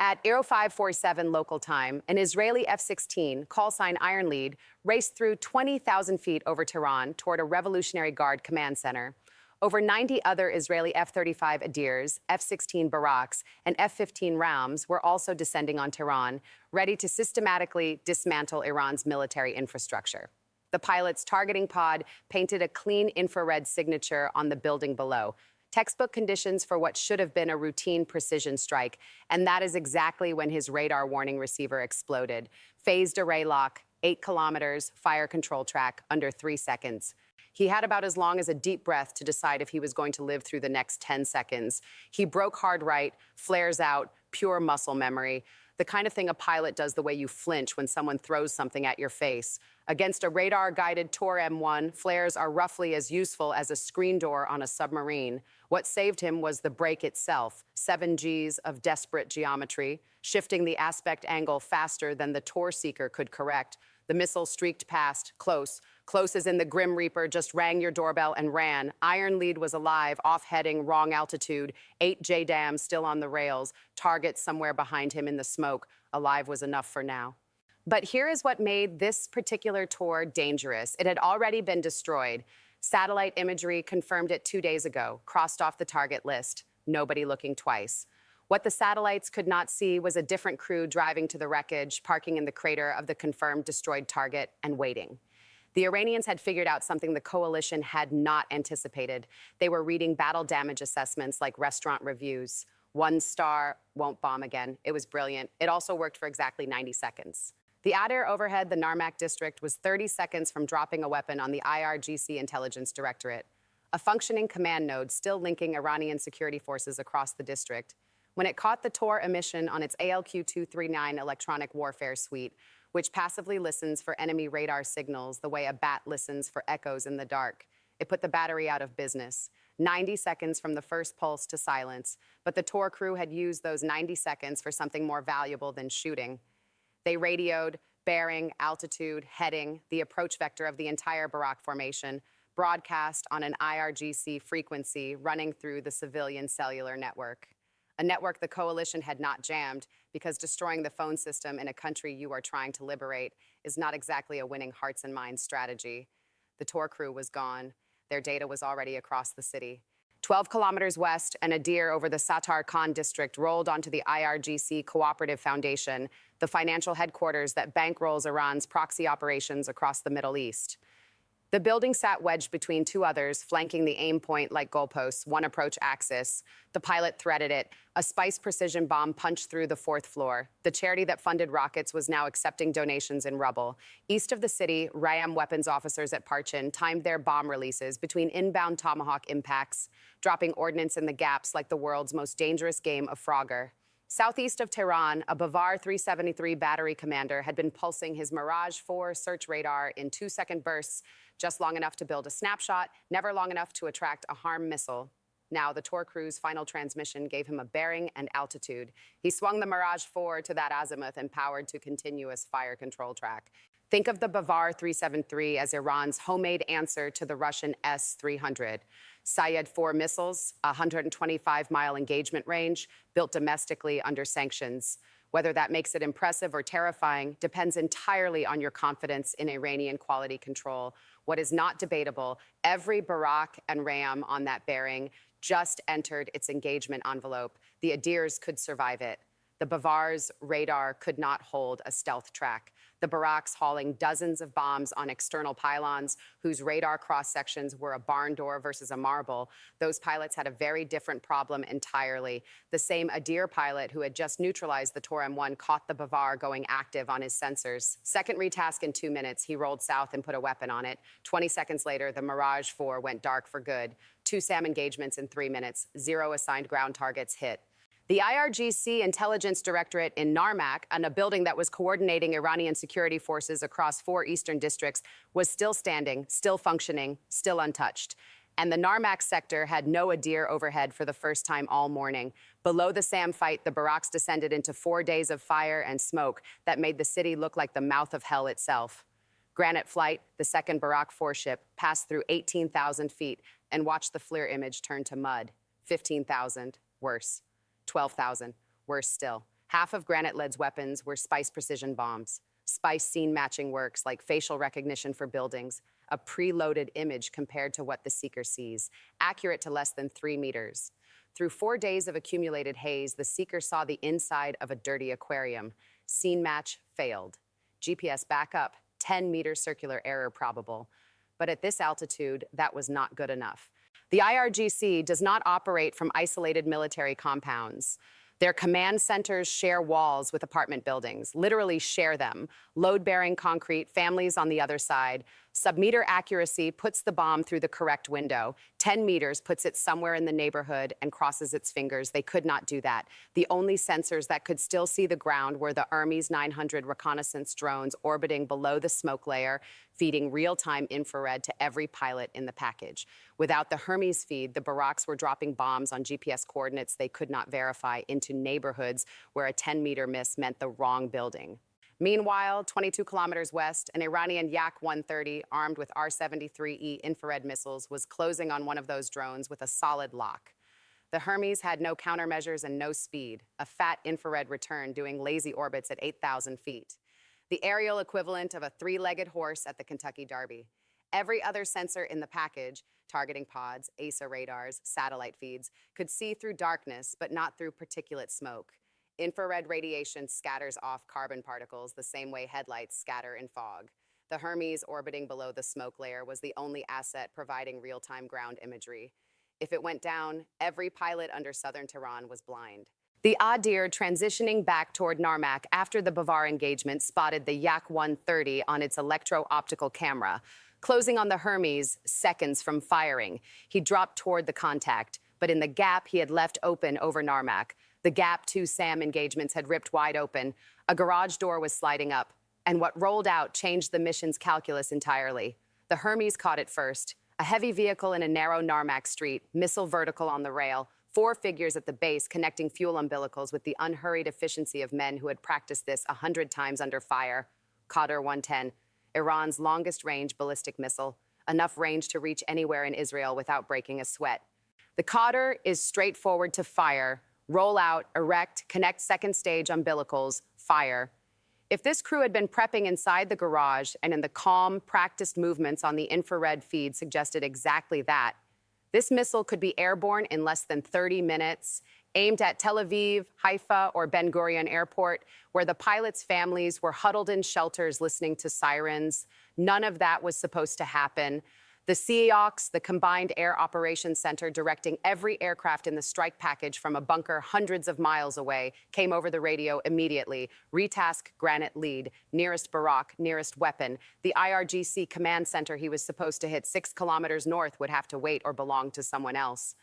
At 0547 local time, an Israeli F-16, call sign Iron Lead, raced through 20,000 feet over Tehran toward a Revolutionary Guard command center. Over 90 other Israeli F-35 Adirs, F-16 Baraks, and F-15 Rams were also descending on Tehran, ready to systematically dismantle Iran's military infrastructure. The pilot's targeting pod painted a clean infrared signature on the building below. Textbook conditions for what should have been a routine precision strike, and that is exactly when his radar warning receiver exploded. Phased array lock, 8 kilometers, fire control track, under 3 seconds. He had about as long as a deep breath to decide if he was going to live through the next 10 seconds. He broke hard right, flares out, pure muscle memory. The kind of thing a pilot does the way you flinch when someone throws something at your face. Against a radar-guided Tor M1, flares are roughly as useful as a screen door on a submarine. What saved him was the brake itself, 7 Gs of desperate geometry, shifting the aspect angle faster than the Tor seeker could correct. The missile streaked past, close as in the Grim Reaper just rang your doorbell and ran. Iron Lead was alive, off-heading, wrong altitude, 8 JDAMs still on the rails, target somewhere behind him in the smoke. Alive was enough for now. But here is what made this particular Tor dangerous. It had already been destroyed. Satellite imagery confirmed it 2 days ago, crossed off the target list. Nobody looking twice. What the satellites could not see was a different crew driving to the wreckage, parking in the crater of the confirmed destroyed target, and waiting. The Iranians had figured out something the coalition had not anticipated. They were reading battle damage assessments like restaurant reviews. 1 star, won't bomb again. It was brilliant. It also worked for exactly 90 seconds. The Adair overhead the Narmak district was 30 seconds from dropping a weapon on the IRGC Intelligence Directorate, a functioning command node still linking Iranian security forces across the district. When it caught the Tor emission on its ALQ-239 electronic warfare suite, which passively listens for enemy radar signals the way a bat listens for echoes in the dark, it put the battery out of business. 90 seconds from the first pulse to silence, but the Tor crew had used those 90 seconds for something more valuable than shooting. They radioed bearing, altitude, heading, the approach vector of the entire Barak formation, broadcast on an IRGC frequency running through the civilian cellular network. A network the coalition had not jammed, because destroying the phone system in a country you are trying to liberate is not exactly a winning hearts and minds strategy. The Tor crew was gone. Their data was already across the city. 12 kilometers west, an Adir over the Sattar Khan district rolled onto the IRGC Cooperative Foundation, the financial headquarters that bankrolls Iran's proxy operations across the Middle East. The building sat wedged between 2 others, flanking the aim point like goalposts, one approach axis. The pilot threaded it. A Spice precision bomb punched through the 4th floor. The charity that funded rockets was now accepting donations in rubble. East of the city, RAM weapons officers at Parchin timed their bomb releases between inbound Tomahawk impacts, dropping ordnance in the gaps like the world's most dangerous game of Frogger. Southeast of Tehran, a Bavar 373 battery commander had been pulsing his Mirage 4 search radar in 2-second bursts, just long enough to build a snapshot, never long enough to attract a harm missile. Now, the Tor crew's final transmission gave him a bearing and altitude. He swung the Mirage 4 to that azimuth and powered to continuous fire control track. Think of the Bavar 373 as Iran's homemade answer to the Russian S-300. Sayed 4 missiles, a 125-mile engagement range, built domestically under sanctions. Whether that makes it impressive or terrifying depends entirely on your confidence in Iranian quality control. What is not debatable, every Barak and Ram on that bearing just entered its engagement envelope. The Adirs could survive it. The Bavar's radar could not hold a stealth track. The Baraks hauling dozens of bombs on external pylons whose radar cross-sections were a barn door versus a marble. Those pilots had a very different problem entirely. The same Adir pilot who had just neutralized the Tor M1 caught the Bavar going active on his sensors. Second retask in 2 minutes, he rolled south and put a weapon on it. 20 seconds later, the Mirage 4 went dark for good. 2 SAM engagements in 3 minutes. 0 assigned ground targets hit. The IRGC Intelligence Directorate in Narmak, and a building that was coordinating Iranian security forces across 4 eastern districts, was still standing, still functioning, still untouched. And the Narmak sector had no Adir overhead for the first time all morning. Below the SAM fight, the Baraks descended into 4 days of fire and smoke that made the city look like the mouth of hell itself. Granite Flight, the second Barak 4 ship, passed through 18,000 feet and watched the FLIR image turn to mud. 15,000, worse. 12,000, worse still. Half of Granite Lead's weapons were SPICE precision bombs. SPICE scene matching works like facial recognition for buildings, a preloaded image compared to what the seeker sees, accurate to less than 3 meters. Through 4 days of accumulated haze, the seeker saw the inside of a dirty aquarium. Scene match failed. GPS backup, 10-meter circular error probable. But at this altitude, that was not good enough. The IRGC does not operate from isolated military compounds. Their command centers share walls with apartment buildings, literally share them. Load-bearing concrete, families on the other side. Sub-meter accuracy puts the bomb through the correct window. 10 meters puts it somewhere in the neighborhood and crosses its fingers. They could not do that. The only sensors that could still see the ground were the Army's 900 reconnaissance drones orbiting below the smoke layer, feeding real-time infrared to every pilot in the package. Without the Hermes feed, the barracks were dropping bombs on GPS coordinates they could not verify into neighborhoods where a 10-meter miss meant the wrong building. Meanwhile, 22 kilometers west, an Iranian Yak-130 armed with R-73E infrared missiles was closing on one of those drones with a solid lock. The Hermes had no countermeasures and no speed, a fat infrared return doing lazy orbits at 8,000 feet. The aerial equivalent of a 3-legged horse at the Kentucky Derby. Every other sensor in the package, targeting pods, ASA radars, satellite feeds, could see through darkness, but not through particulate smoke. Infrared radiation scatters off carbon particles the same way headlights scatter in fog. The Hermes orbiting below the smoke layer was the only asset providing real-time ground imagery. If it went down, every pilot under southern Tehran was blind. The Adir transitioning back toward Narmak after the Bavar engagement spotted the Yak-130 on its electro-optical camera, closing on the Hermes seconds from firing. He dropped toward the contact, but in the gap he had left open over Narmak. The gap 2 SAM engagements had ripped wide open. A garage door was sliding up, and what rolled out changed the mission's calculus entirely. The Hermes caught it first. A heavy vehicle in a narrow Narmak street, missile vertical on the rail, 4 figures at the base connecting fuel umbilicals with the unhurried efficiency of men who had practiced this 100 times under fire. Qadr 110, Iran's longest-range ballistic missile, enough range to reach anywhere in Israel without breaking a sweat. The Qadr is straightforward to fire. Roll out, erect, connect second stage umbilicals, fire. If this crew had been prepping inside the garage and in the calm, practiced movements on the infrared feed suggested exactly that, this missile could be airborne in less than 30 minutes, aimed at Tel Aviv, Haifa, or Ben Gurion Airport, where the pilots' families were huddled in shelters listening to sirens. None of that was supposed to happen. The CEOX, the Combined Air Operations Center directing every aircraft in the strike package from a bunker hundreds of miles away, came over the radio immediately. Retask Granite Lead, nearest Barak, nearest weapon. The IRGC command center he was supposed to hit 6 kilometers north would have to wait or belong to someone else.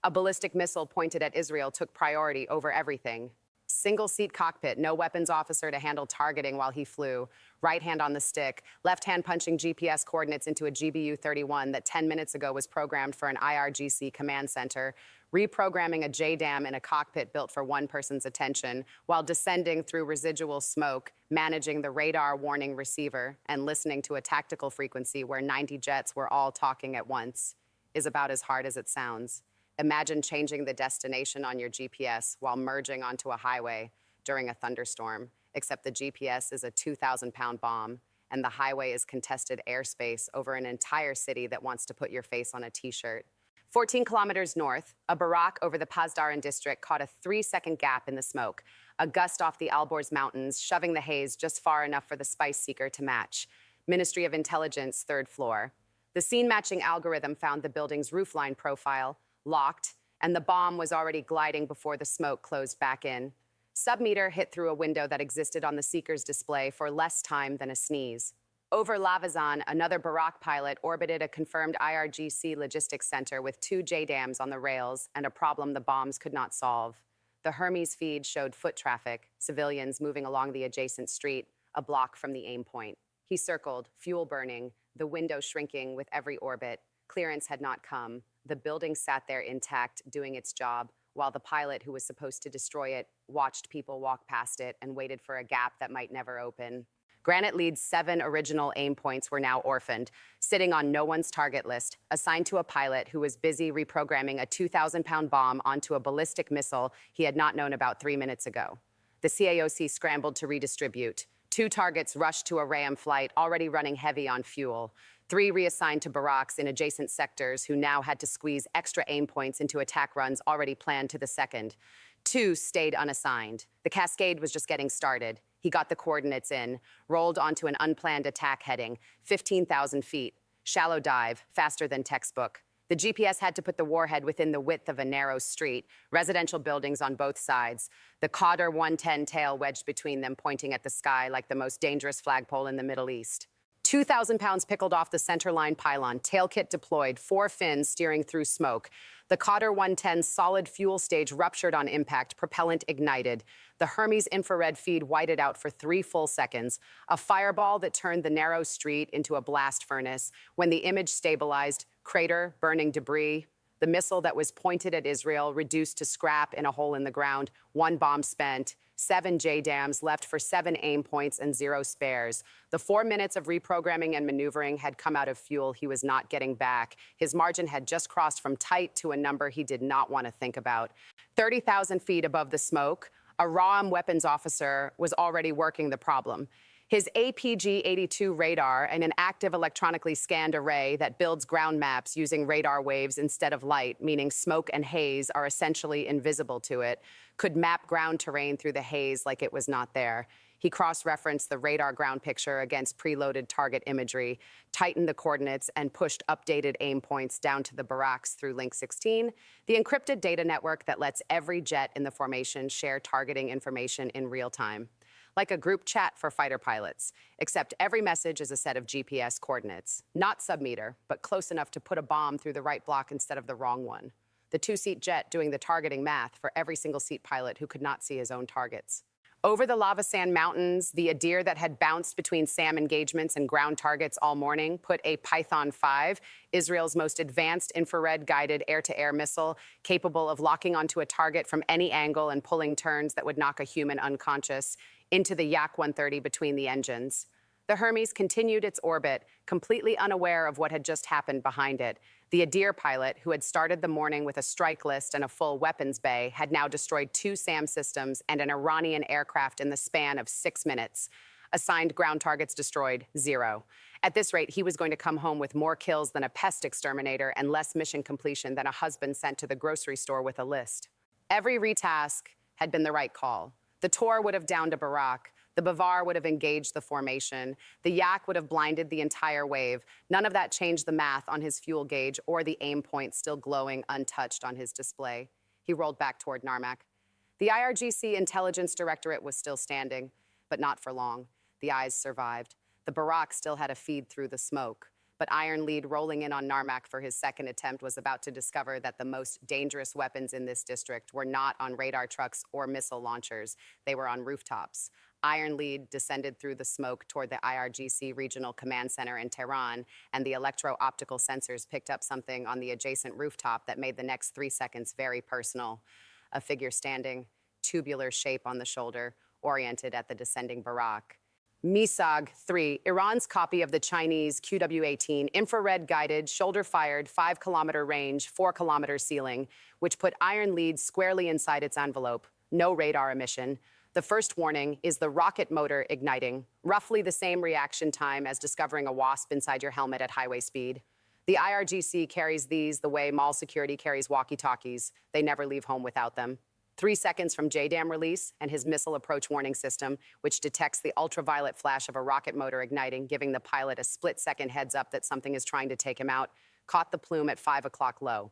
A ballistic missile pointed at Israel took priority over everything. Single-seat cockpit, no weapons officer to handle targeting while he flew. Right hand on the stick, left hand punching GPS coordinates into a GBU-31 that 10 minutes ago was programmed for an IRGC command center, reprogramming a JDAM in a cockpit built for one person's attention, while descending through residual smoke, managing the radar warning receiver, and listening to a tactical frequency where 90 jets were all talking at once, is about as hard as it sounds. Imagine changing the destination on your GPS while merging onto a highway during a thunderstorm, except the GPS is a 2,000-pound bomb, and the highway is contested airspace over an entire city that wants to put your face on a T-shirt. 14 kilometers north, a barack over the Pasdaran district caught a 3-second gap in the smoke, a gust off the Alborz Mountains, shoving the haze just far enough for the spice seeker to match. Ministry of Intelligence, 3rd floor. The scene-matching algorithm found the building's roofline profile, locked, and the bomb was already gliding before the smoke closed back in. Submeter hit through a window that existed on the seeker's display for less time than a sneeze. Over Lavazan, another Barak pilot orbited a confirmed IRGC logistics center with 2 JDAMs on the rails and a problem the bombs could not solve. The Hermes feed showed foot traffic, civilians moving along the adjacent street, a block from the aim point. He circled, fuel burning, the window shrinking with every orbit. Clearance had not come. The building sat there intact, doing its job, while the pilot who was supposed to destroy it watched people walk past it and waited for a gap that might never open. Granite Lead's 7 original aim points were now orphaned, sitting on no one's target list, assigned to a pilot who was busy reprogramming a 2,000-pound bomb onto a ballistic missile he had not known about 3 minutes ago. The CAOC scrambled to redistribute. 2 targets rushed to a RAM flight, already running heavy on fuel. 3 reassigned to barracks in adjacent sectors, who now had to squeeze extra aim points into attack runs already planned to the second. 2 stayed unassigned. The cascade was just getting started. He got the coordinates in, rolled onto an unplanned attack heading, 15,000 feet. Shallow dive, faster than textbook. The GPS had to put the warhead within the width of a narrow street, residential buildings on both sides, the Qadr 110 tail wedged between them, pointing at the sky like the most dangerous flagpole in the Middle East. 2,000 pounds pickled off the centerline pylon, tail kit deployed, 4 fins steering through smoke. The Qadr 110's solid fuel stage ruptured on impact, propellant ignited. The Hermes infrared feed whited out for 3 full seconds, a fireball that turned the narrow street into a blast furnace. When the image stabilized, crater, burning debris. The missile that was pointed at Israel reduced to scrap in a hole in the ground, 1 bomb spent, 7 JDAMs left for 7 aim points and 0 spares. The 4 minutes of reprogramming and maneuvering had come out of fuel he was not getting back. His margin had just crossed from tight to a number he did not want to think about. 30,000 feet above the smoke, a RAAM weapons officer was already working the problem. His APG-82 radar and an active electronically scanned array that builds ground maps using radar waves instead of light, meaning smoke and haze are essentially invisible to it, could map ground terrain through the haze like it was not there. He cross-referenced the radar ground picture against preloaded target imagery, tightened the coordinates, and pushed updated aim points down to the barracks through Link 16, the encrypted data network that lets every jet in the formation share targeting information in real time. Like a group chat for fighter pilots, except every message is a set of GPS coordinates. Not submeter, but close enough to put a bomb through the right block instead of the wrong one. The 2-seat jet doing the targeting math for every single seat pilot who could not see his own targets. Over the lava sand mountains, the Adir that had bounced between SAM engagements and ground targets all morning put a Python 5, Israel's most advanced infrared-guided air-to-air missile, capable of locking onto a target from any angle and pulling turns that would knock a human unconscious, into the Yak 130 between the engines. The Hermes continued its orbit, completely unaware of what had just happened behind it. The Adir pilot, who had started the morning with a strike list and a full weapons bay, had now destroyed 2 SAM systems and an Iranian aircraft in the span of 6 minutes. Assigned ground targets destroyed, 0. At this rate, he was going to come home with more kills than a pest exterminator and less mission completion than a husband sent to the grocery store with a list. Every retask had been the right call. The Tor would have downed a Barak. The Bavar would have engaged the formation. The Yak would have blinded the entire wave. None of that changed the math on his fuel gauge or the aim point still glowing untouched on his display. He rolled back toward Narmak. The IRGC Intelligence Directorate was still standing, but not for long. The eyes survived. The Barak still had a feed through the smoke. But Iron Lead, rolling in on Narmak for his second attempt, was about to discover that the most dangerous weapons in this district were not on radar trucks or missile launchers. They were on rooftops. Iron Lead descended through the smoke toward the IRGC Regional Command Center in Tehran, and the electro-optical sensors picked up something on the adjacent rooftop that made the next 3 seconds very personal. A figure standing, tubular shape on the shoulder, oriented at the descending Barak. Misag-3, Iran's copy of the Chinese QW-18, infrared-guided, shoulder-fired, 5-kilometer range, 4-kilometer ceiling, which put Iron Lead squarely inside its envelope. No radar emission. The first warning is the rocket motor igniting, roughly the same reaction time as discovering a wasp inside your helmet at highway speed. The IRGC carries these the way mall security carries walkie-talkies. They never leave home without them. 3 seconds from JDAM release and his missile approach warning system, which detects the ultraviolet flash of a rocket motor igniting, giving the pilot a split-second heads-up that something is trying to take him out, caught the plume at 5 o'clock low.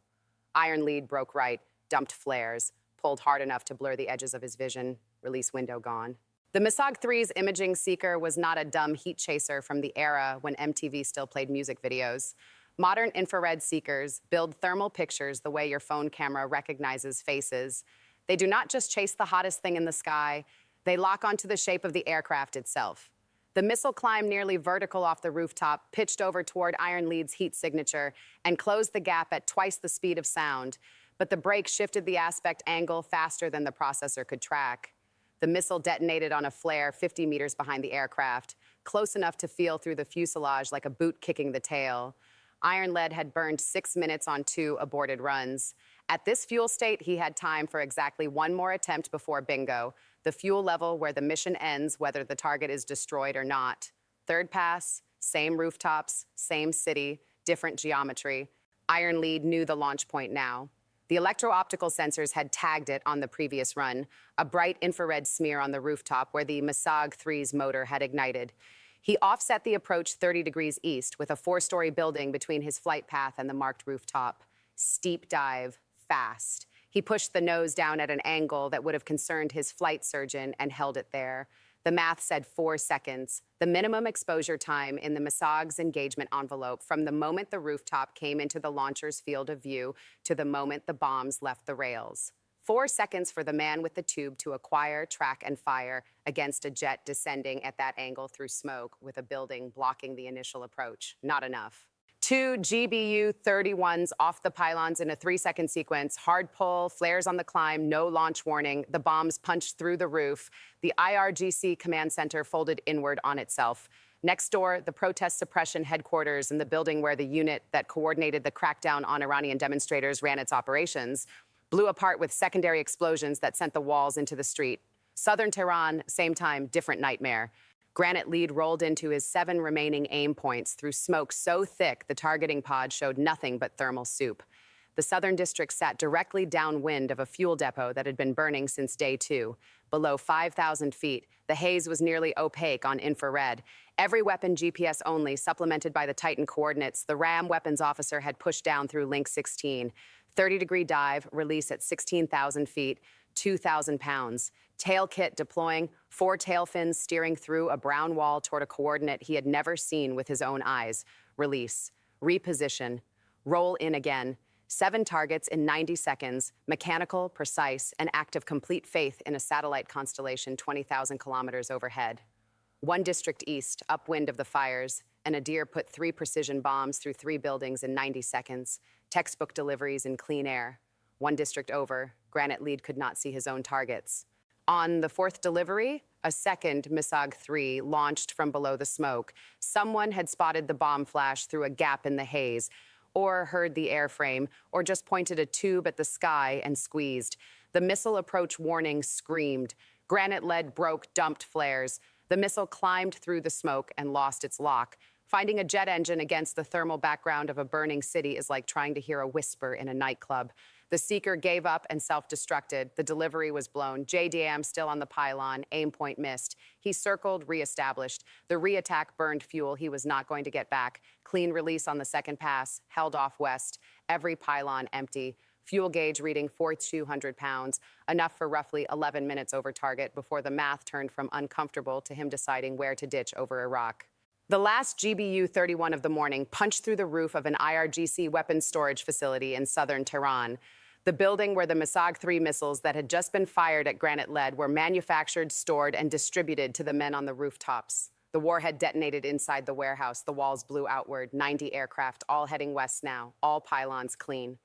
Iron Lead broke right, dumped flares, pulled hard enough to blur the edges of his vision, release window gone. The Misag-3's imaging seeker was not a dumb heat chaser from the era when MTV still played music videos. Modern infrared seekers build thermal pictures the way your phone camera recognizes faces. They do not just chase the hottest thing in the sky, they lock onto the shape of the aircraft itself. The missile climbed nearly vertical off the rooftop, pitched over toward Iron Lead's heat signature, and closed the gap at twice the speed of sound. But the brake shifted the aspect angle faster than the processor could track. The missile detonated on a flare 50 meters behind the aircraft, close enough to feel through the fuselage like a boot kicking the tail. Iron Lead had burned 6 minutes on 2 aborted runs. At this fuel state, he had time for exactly 1 more attempt before bingo. The fuel level where the mission ends, whether the target is destroyed or not. Third pass, same rooftops, same city, different geometry. Iron Lead knew the launch point now. The electro-optical sensors had tagged it on the previous run, a bright infrared smear on the rooftop where the Masag 3's motor had ignited. He offset the approach 30 degrees east with a 4-story building between his flight path and the marked rooftop. Steep dive, fast. He pushed the nose down at an angle that would have concerned his flight surgeon and held it there. The math said 4 seconds, the minimum exposure time in the Masag's engagement envelope from the moment the rooftop came into the launcher's field of view to the moment the bombs left the rails. 4 seconds for the man with the tube to acquire, track, and fire against a jet descending at that angle through smoke with a building blocking the initial approach. Not enough. 2 GBU-31s off the pylons in a 3-second sequence. Hard pull, flares on the climb, no launch warning. The bombs punched through the roof. The IRGC command center folded inward on itself. Next door, the protest suppression headquarters and the building where the unit that coordinated the crackdown on Iranian demonstrators ran its operations blew apart with secondary explosions that sent the walls into the street. Southern Tehran, same time, different nightmare. Granite Lead rolled into his 7 remaining aim points through smoke so thick the targeting pod showed nothing but thermal soup. The Southern District sat directly downwind of a fuel depot that had been burning since day 2. Below 5,000 feet, the haze was nearly opaque on infrared. Every weapon GPS only, supplemented by the Titan coordinates, the RAM weapons officer had pushed down through Link 16. 30-degree dive, release at 16,000 feet, 2,000 pounds. Tail kit deploying, 4 tail fins steering through a brown wall toward a coordinate he had never seen with his own eyes. Release. Reposition. Roll in again. 7 targets in 90 seconds, mechanical, precise, and act of complete faith in a satellite constellation 20,000 kilometers overhead. 1 district east, upwind of the fires, and Adir put 3 precision bombs through 3 buildings in 90 seconds. Textbook deliveries in clean air. 1 district over, Granite Lead could not see his own targets. On the 4th delivery, a second Masag 3 launched from below the smoke. Someone had spotted the bomb flash through a gap in the haze, or heard the airframe, or just pointed a tube at the sky and squeezed. The missile approach warning screamed. Granite Lead broke, dumped flares. The missile climbed through the smoke and lost its lock. Finding a jet engine against the thermal background of a burning city is like trying to hear a whisper in a nightclub. The seeker gave up and self-destructed. The delivery was blown. JDAM still on the pylon. Aim point missed. He circled, re-established. The re-attack burned fuel he was not going to get back. Clean release on the second pass. Held off west. Every pylon empty. Fuel gauge reading 4,200 pounds. Enough for roughly 11 minutes over target before the math turned from uncomfortable to him deciding where to ditch over Iraq. The last GBU-31 of the morning punched through the roof of an IRGC weapons storage facility in southern Tehran. The building where the Masag 3 missiles that had just been fired at Granite Lead were manufactured, stored, and distributed to the men on the rooftops. The warhead detonated inside the warehouse. The walls blew outward. 90 aircraft, all heading west now. All pylons clean.